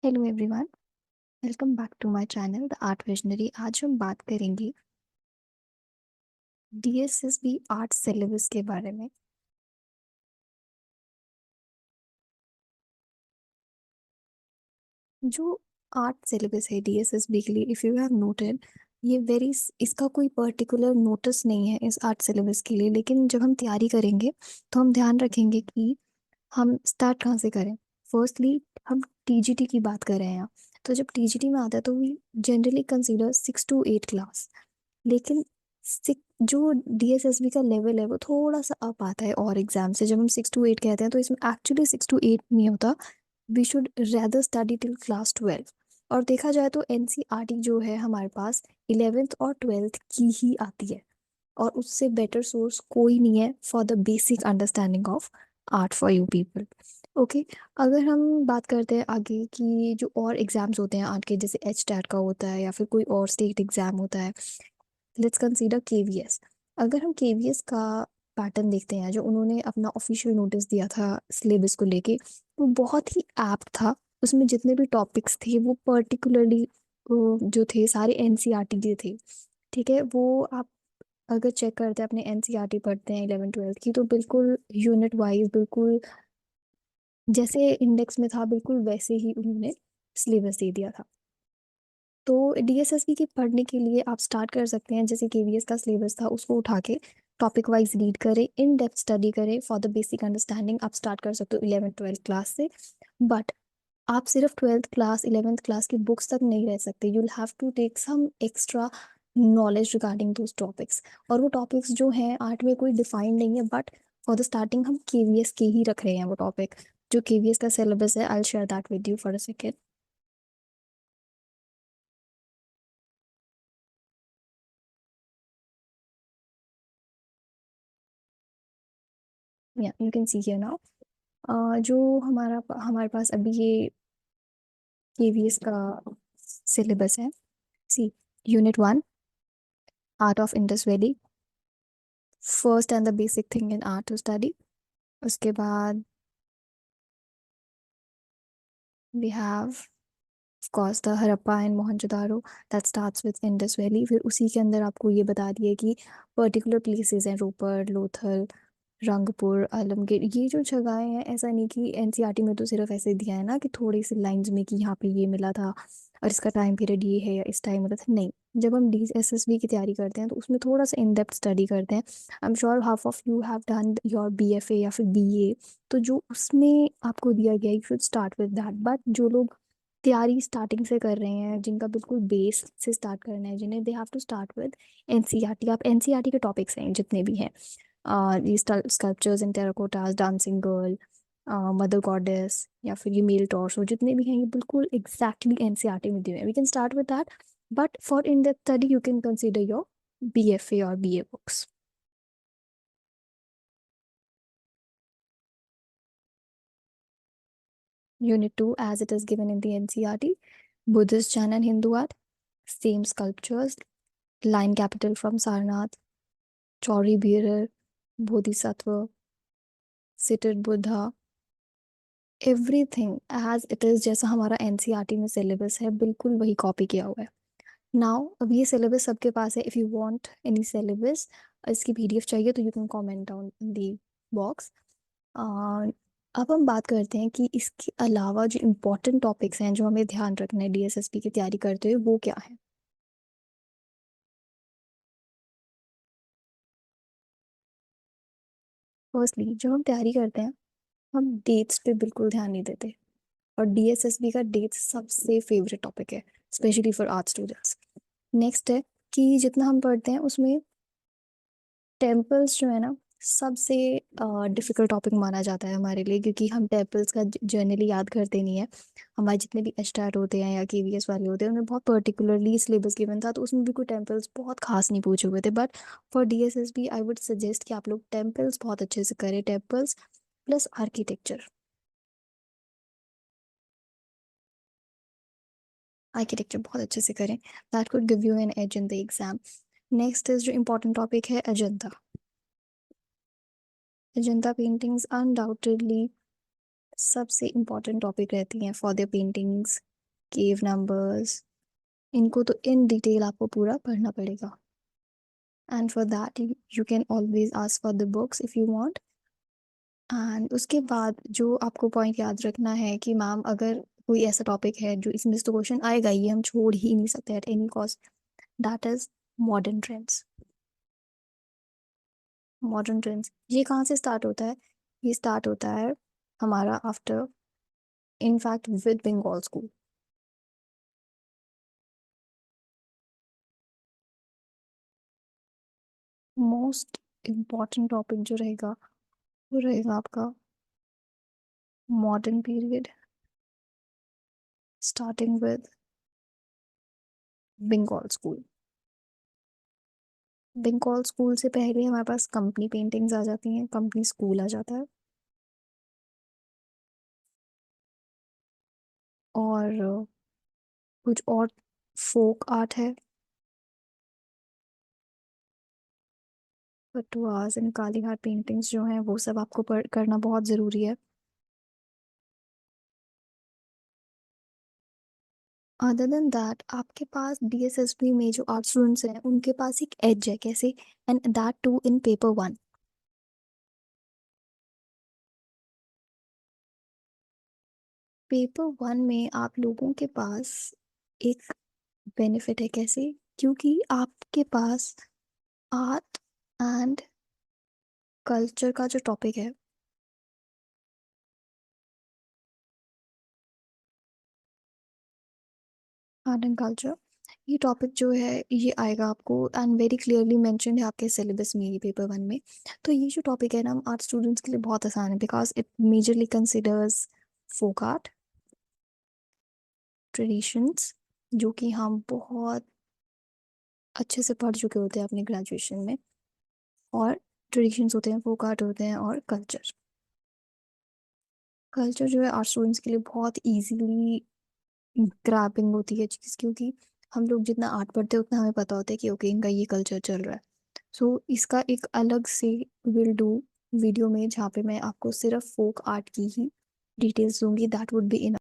Hello everyone, welcome back to my channel the art visionary. आज हम बात करेंगे डीएसएसबी आर्ट सिलेबस के बारे में। जो आर्ट सिलेबस है डीएसएसबी के लिए, इफ़ यू हैव नोटेड, ये वेरी इसका कोई पर्टिकुलर नोटिस नहीं है इस आर्ट सिलेबस के लिए। लेकिन जब हम तैयारी करेंगे तो हम ध्यान रखेंगे कि हम स्टार्ट कहाँ से करें। फर्स्टली हम टीजीटी की बात कर रहे हैं यहाँ। तो जब टीजीटी में आता है तो we generally consider 6 to 8 class. लेकिन जो डीएसएसबी का लेवल है वो थोड़ा सा अप आता है और एग्जाम से। जब हम 6 to 8 कहते हैं तो इसमें एक्चुअली 6 to 8 नहीं होता। We should rather study till class 12। और देखा जाए तो एनसीईआरटी जो है हमारे पास 11th और 12th की ही आती है, और उससे बेटर सोर्स कोई नहीं है for the basic understanding of art for you people. Okay, अगर हम बात करते हैं आगे कि जो और एग्जाम्स होते हैं आर्ट के, जैसे एच टैट का होता है या फिर कोई और स्टेट एग्जाम होता है, लेट्स कंसीडर केवीएस। अगर हम केवीएस का पैटर्न देखते हैं जो उन्होंने अपना ऑफिशियल नोटिस दिया था सिलेबस को लेके, वो बहुत ही एप्ट था। उसमें जितने भी टॉपिक्स थे वो पर्टिकुलरली जो थे सारे एनसीईआरटी के थे। ठीक है, वो आप अगर चेक करते हैं, अपने एनसीईआरटी पढ़ते हैं 11th 12th की, तो बिल्कुल यूनिट वाइज, बिल्कुल जैसे इंडेक्स में था बिल्कुल वैसे ही उन्होंने सिलेबस दे दिया था। तो डीएसएसबी के पढ़ने के लिए आप स्टार्ट कर सकते हैं, जैसे केवीएस का सिलेबस था उसको उठा के टॉपिक वाइज रीड करें, इन डेप्थ स्टडी करें फॉर द बेसिक अंडरस्टैंडिंग। आप स्टार्ट कर सकते हो 11th 12th क्लास से। बट आप सिर्फ 12th क्लास 11th क्लास की बुक्स तक नहीं रह सकते। You will have to take some extra knowledge regarding those topics. और वो टॉपिक्स जो हैं आर्ट में कोई डिफाइंड नहीं है, बट फॉर द स्टार्टिंग हम केवीएस के ही रख रहे हैं वो टॉपिक। जो केवीएस का सिलेबस है, I will share that with you for a second. या you can see here now. जो हमारे पास अभी ये केवीएस का सिलेबस है। See, unit 1, art of Indus valley, first and the basic thing in art to study. उसके बाद we have of course the Harappa and Mohenjodaro, that starts with Indus valley. फिर उसी के अंदर आपको ये बता दिया कि पर्टिकुलर प्लेसेस हैं, रोपड़, लोथल, रंगपुर, आलमगीर, ये जो जगहें हैं। ऐसा नहीं कि एनसीईआरटी में तो सिर्फ ऐसे दिया है ना कि थोड़ी सी लाइंस में कि यहाँ पे ये मिला था और इसका टाइम पीरियड ये है या इस टाइम मिला था, नहीं। जब हम डीएसएसबी की तैयारी करते हैं तो उसमें थोड़ा सा इन डेप्थ स्टडी करते हैं। I am sure half of you have done your BFA या फिर बीए। तो जो उसमें आपको दिया गया, you should start with that. But जो लोग तैयारी स्टार्टिंग से कर रहे हैं, जिनका बिल्कुल बेस से स्टार्ट करना है, जिन्हें they have to start with NCERT. आप एनसीईआरटी के टॉपिक्स हैं जितने भी हैं, ये sculptures in terracottas, dancing girl, mother goddess, या फिर ये मेल टॉर्सो, जितने भी हैं ये बिल्कुल एग्जैक्टली एनसीईआरटी में दिए हुए हैं। We can start with that, but for in depth study you can consider your BFA और BA books. Unit 2, as it is given in the NCERT, Buddhist Jain and Hindu art, same sculptures, line capital from Sarnath, Chauri bearer, Bodhisattva, seated Buddha, everything as it is, जैसा हमारा NCERT में syllabus है बिल्कुल वही copy किया हुआ है। Now अब ये सिलेबस सबके पास है। If you want any syllabus, इसकी पीडीएफ चाहिए तो you can comment down in the box. अब हम बात करते हैं कि इसके अलावा जो इम्पोर्टेंट टॉपिक्स हैं जो हमें ध्यान रखना है डीएसएसपी की तैयारी करते हुए, वो क्या है। फर्स्टली जब हम तैयारी करते हैं, हम डेट्स पे बिल्कुल ध्यान नहीं देते। और डीएसएसबी का डेट्स सबसे फेवरेट टॉपिक है, specially for art students. Next है कि जितना हम पढ़ते हैं उसमें टेम्पल्स जो है ना, सबसे डिफिकल्ट टॉपिक माना जाता है हमारे लिए, क्योंकि हम टेम्पल्स का जर्नली याद करते नहीं है। हमारे जितने भी एचटाट होते हैं या केवीएस वाले होते हैं, उनमें बहुत पर्टिकुलरली सिलेबस गिवन था, तो उसमें भी कोई टेम्पल्स बहुत खास नहीं पूछे हुए थे। But for DSSB I would suggest कि आप लोग टेम्पल्स बहुत अच्छे से करें, टेम्पल्स प्लस आर्किटेक्चर। आर्किटेक्चर बहुत अच्छे से करें, that could give you an edge in the exam. Next is जो इम्पोर्टेंट टॉपिक है, अजंता। अजंता पेंटिंग्स अनडाउटेडली सबसे इम्पोर्टेंट टॉपिक रहती हैं for their paintings. Cave numbers, इनको तो इन डिटेल आपको पूरा पढ़ना पड़ेगा। And for that you can always ask for the books if you want. And उसके बाद जो आपको पॉइंट याद रखना है कि मैम अगर कोई ऐसा टॉपिक है जो इसमें से तो क्वेश्चन आएगा ही, हम छोड़ ही नहीं सकते at any cost, that is modern trends. Modern trends ये कहाँ से स्टार्ट होता है? ये स्टार्ट होता है हमारा after, in fact with Bengal school. Most important topic जो रहेगा वो रहेगा आपका modern period starting with Bengal school. Bengal school से पहले हमारे पास कंपनी पेंटिंग्स आ जाती हैं, कंपनी स्कूल आ जाता है, और कुछ और फोक आर्ट है, पटुआस एंड काली हाथ पेंटिंग्स जो हैं वो सब आपको करना बहुत ज़रूरी है। अदर देन दैट आपके पास डीएसएसबी में जो आर्ट स्टूडेंट्स हैं उनके पास एक एज है, कैसे? And that too in paper one. Paper one में आप लोगों के पास एक बेनिफिट है, कैसे? क्योंकि आपके पास आर्ट एंड कल्चर का जो टॉपिक है, आर्ट एंड कल्चर, ये टॉपिक जो है ये आएगा आपको एंड वेरी क्लियरली मेंशन्ड है आपके सिलेबस में ये पेपर वन में। तो ये जो टॉपिक है ना आर्ट स्टूडेंट्स के लिए बहुत आसान है, because it majorly considers folk art traditions, जो कि हम बहुत अच्छे से पढ़ चुके होते हैं अपने ग्रेजुएशन में। और ट्रेडिशंस होते हैं, फोक आर्ट होते हैं, और कल्चर। कल्चर जो है आर्ट स्टूडेंट्स के लिए बहुत इजीली ग्रैबिंग होती है चीज़, क्योंकि हम लोग जितना आर्ट पढ़ते हैं उतना हमें पता होता है कि ओके इनका ये कल्चर चल रहा है। सो इसका एक अलग से विल डू वीडियो में जहाँ पे मैं आपको सिर्फ फोक आर्ट की ही डिटेल्स दूंगी, दैट वुड बी इनफ।